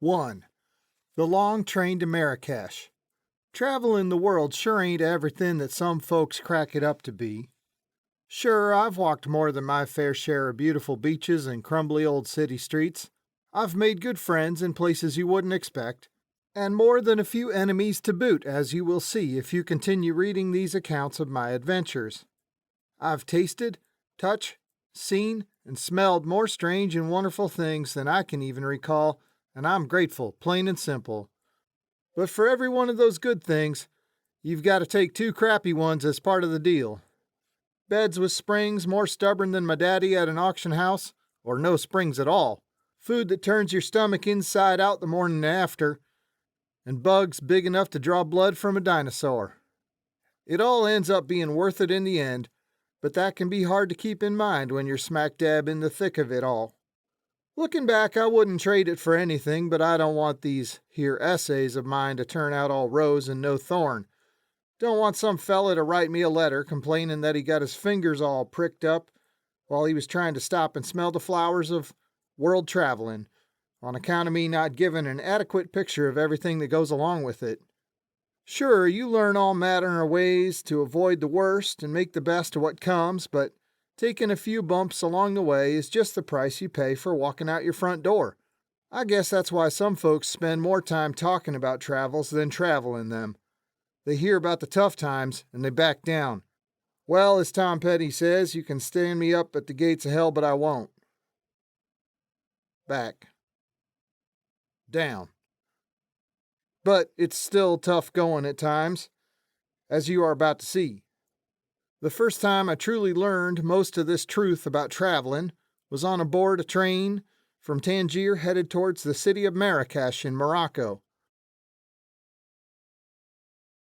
1. The long train to Marrakesh. Traveling the world sure ain't everything that some folks crack it up to be. Sure, I've walked more than my fair share of beautiful beaches and crumbly old city streets. I've made good friends in places you wouldn't expect, and more than a few enemies to boot, as you will see if you continue reading these accounts of my adventures. I've tasted, touched, seen, and smelled more strange and wonderful things than I can even recall, and I'm grateful, plain and simple. But for every one of those good things, you've got to take two crappy ones as part of the deal. Beds with springs more stubborn than my daddy at an auction house, or no springs at all. Food that turns your stomach inside out the morning after, and bugs big enough to draw blood from a dinosaur. It all ends up being worth it in the end, but that can be hard to keep in mind when you're smack dab in the thick of it all. Looking back, I wouldn't trade it for anything, but I don't want these here essays of mine to turn out all rose and no thorn. Don't want some fella to write me a letter complaining that he got his fingers all pricked up while he was trying to stop and smell the flowers of world traveling, on account of me not giving an adequate picture of everything that goes along with it. Sure, you learn all manner of ways to avoid the worst and make the best of what comes, but taking a few bumps along the way is just the price you pay for walking out your front door. I guess that's why some folks spend more time talking about travels than traveling them. They hear about the tough times and they back down. Well, as Tom Petty says, you can stand me up at the gates of hell, but I won't. Back. Down. But it's still tough going at times, as you are about to see. The first time I truly learned most of this truth about traveling was on aboard a train from Tangier headed towards the city of Marrakesh in Morocco.